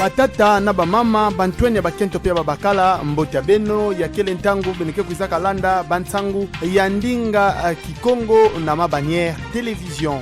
batata na bamama bantweni ya bakento pia babakala mbota beno ya kele ntangu beneke kuizaka landa bantangu ya ndinga Kikongo na mabanière télévision.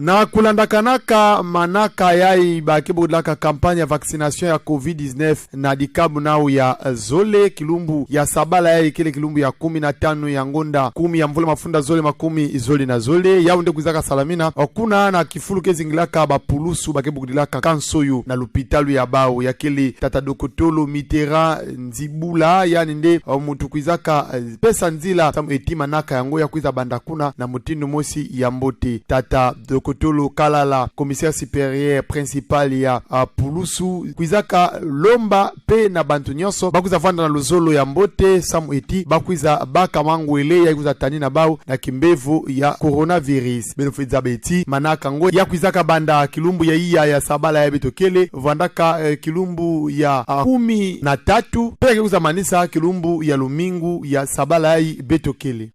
Na kulandakanaka manaka yai bakibudlaka kampanya vaccination ya COVID-19 na dikabu nao ya zole kilumbu ya sabala yai kile kilumbu ya 15 ya ngonda 10 ya mvula mafunda zole 10 zole na zole ya unde kuzaka salamina okuna na kifulu kezingilaka bapulusu bakibudlaka kansoyu na lupitalu ya bao ya kile tata dokotolo mitera nzibula yani nde mutu kuizaka pesa nzila samu etima naka yango ya kuiza bandakuna na mutindo mosi ya mbote tata Kotolo Kalala, commissaire supérieur principal ya Pulusu kuizaka lomba pe na bantu nyonso bakuza vanda na luzolo ya mbote samu eti bakuza baka mangwele ya kuza tani na bao na kimbevu ya coronavirus benofidza beti manaka ngo ya kuizaka banda kilumbu ya iya ya sabala ya betokele vandaka kilumbu ya 13 pe kuza manisa kilumbu ya lumingu ya sabala ya betokele.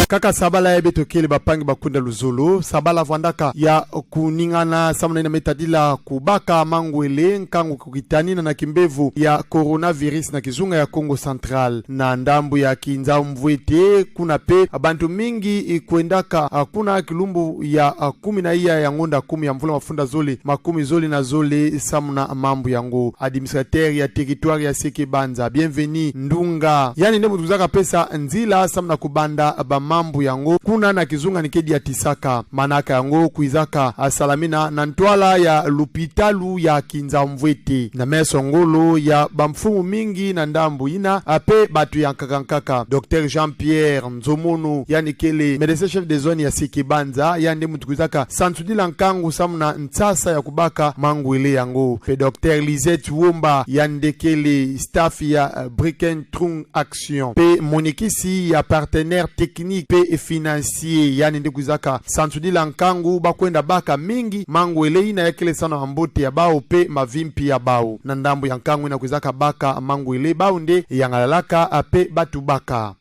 Kaka sabala ya betokele bapangi bakunda luzolo sabala vandaka ya kuningana samuna ina metadila kubaka mangwele nkangu kukitanina na kimbevu ya coronavirus na kizunga ya Kongo Central na ndambu ya kinza mvwete kuna pe abantu mingi kuendaka kuna kilumbu ya 10 na iya ya ngonda 10 ya mvula mafunda zole 10 zole na zole samuna mambu yango administrateur ya territoire ya Seke Banza bienvenue ndunga yani nde mutuzaka pesa nzila samuna kubanda mambu yango kuna na kizunga nikedi ya tisaka manaka yango kuizaka asalamina na ntwala ya lupitalu ya kinza mvwete na meso ngolo ya bamfumu mingi na ndambu ina ape batu ya nkakankaka Dr. Jean-Pierre Nzomono yani kele médecin chef de zone ya Seke Banza yande mutukuzaka Santudila nkangu samuna ntsasa ya kubaka mangwele yango pe Dr. Lisette Womba yande kele staff ya Brikentrung Action pe monikisi ya partenaire technique pe financier yani ndikuzaka Santudila nkangu bakwenda baka mingi mangwele ina yakele sana ambote ya bao pe mavimpi ya bao na ndambu ya nkangu ina kuzaka baka mangwele bao nde yangalalaka ape batu baka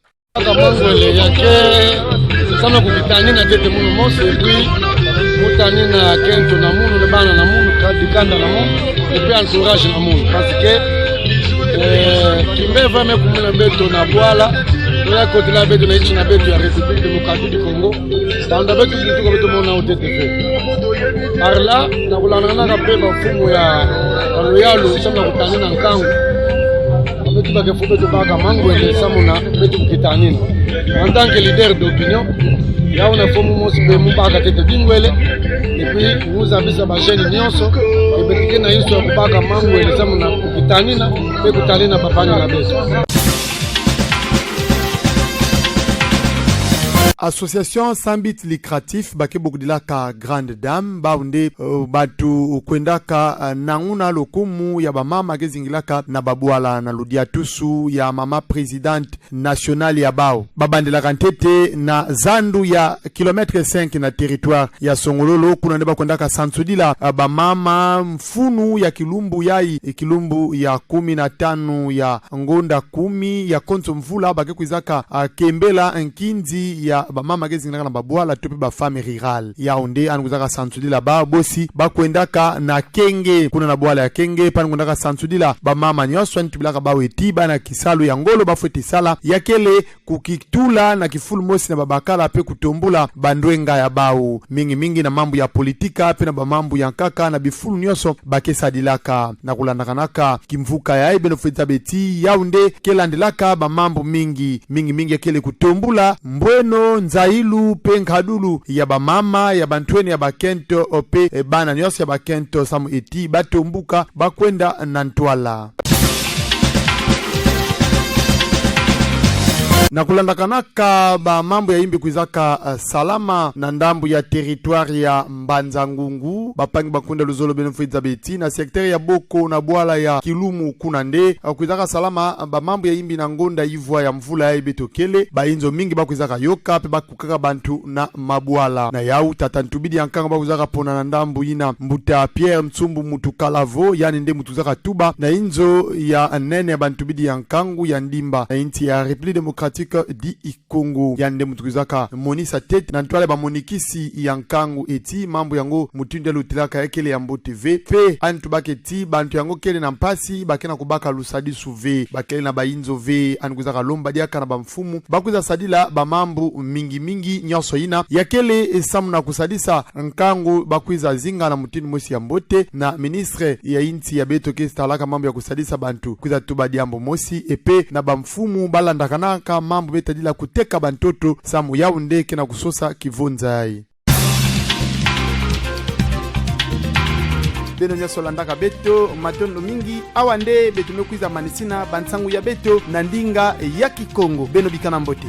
mangwele yake sana kukitani na tete munu mose puis mutani na kento na munu na bana na munu kadikanda na munu et puis entourage na munu parce que kimbeva mekumula beto na bwala ya kote la beto na ichi na beto ya République démocratique du Congo tanda beto kutuka beto mona utetefe arla na kulanana ka pe bafumu ya loyalo sana kutani na nkangu beto bakefu beto baka mangwele samuna beto kukitanina en tant que leader d'opinion ya una fomu mosi be mubaka tete dingwele et puis vous avez sa chaîne nyonso et betike na iso kubaka mangwele samuna kukitanina be kutanina papanya na beto. Association sans but lucratif bake bokudilaka grande dame baunde batu kwendaka nanguna lokumu ya bamama gezingilaka na babwala na ludia tusu ya mama presidente nationale ya bao babandelaka ntete na zandu ya kilometre 5 na territoire ya Songololo kuna ndeba kwendaka Santudila bamama mfunu ya kilumbu yai kilumbu ya 15 ya ngonda 10 ya konto mvula bake kuizaka kembela nkinzi ya bamama gezingilaka na babwala tope ba femme rurale ya onde anukuzaka Santudila ba bosi bakwendaka na kenge kuna na bwala ya kenge pani kwendaka Santudila bamama nyoswa ntubilaka bawe etiba na kisalu ya ngolo bafweti sala yakele kukitula na kifulu mosi na babakala pe kutombula bandwenga ya bao mingi na mambo ya politika pe na bamambu ya nkaka na bifulu nyoso bakesadilaka na kulandakanaka kimvuka ya ebe nofeta beti yaunde kelandilaka bamambu mingi yakele kutombula mbweno nzailu pe nkadulu ya bamama ya bantweni ya bakento ope bana nyoso ya bakento samu eti batombuka bakwenda na ntwala na kulandakanaka ba mambo ya imbi kuizaka salama na ndambu ya territoire ya Mbanza Ngungu bapangi bakunda luzolo benefitza beti na sektere ya Boko na bwala ya Kilumu kuna nde kuizaka salama ba mambo ya imbi na ngonda ivwa ya mvula ya ibetokele ba inzo mingi bakuizaka yoka pe bakukaka bantu na mabwala na yau tatantubidi yankanga bakuzaka pona na ndambu ina mbuta Pierre Mtsumbu Mutukalavo yani nde mutuzaka tuba na inzo ya nene ya bantubidi yankangu ya ndimba na inti ya République démocratique Démocratique di Congo. Yande mutukizaka monisa tete na ntwale ba monikisi ya nkangu eti mambo yango mutinde lutilaka ekele ya Mbo TV pe antu baketi bantu yango kele na mpasi bakena kubaka lusadi suve bakele na bayinzo ve anukuzaka lomba diaka na bamfumu bakuza sadila ba mambo mingi nyoso ina yakele esamu na kusadisa nkangu bakwiza zinga na mutini mosi ya Mbote na ministre ya inti ya beto kestalaka mambo ya kusadisa bantu kuza tuba diambo mosi epe na bamfumu balandakanaka mambo betadila kuteka bantoto samu Yaounde kena kusosa kivonzai beno nya solandaka beto matondo mingi awande beto mekwiza manisina bansangu ya beto na ndinga ya Kikongo beno bikana Mbote.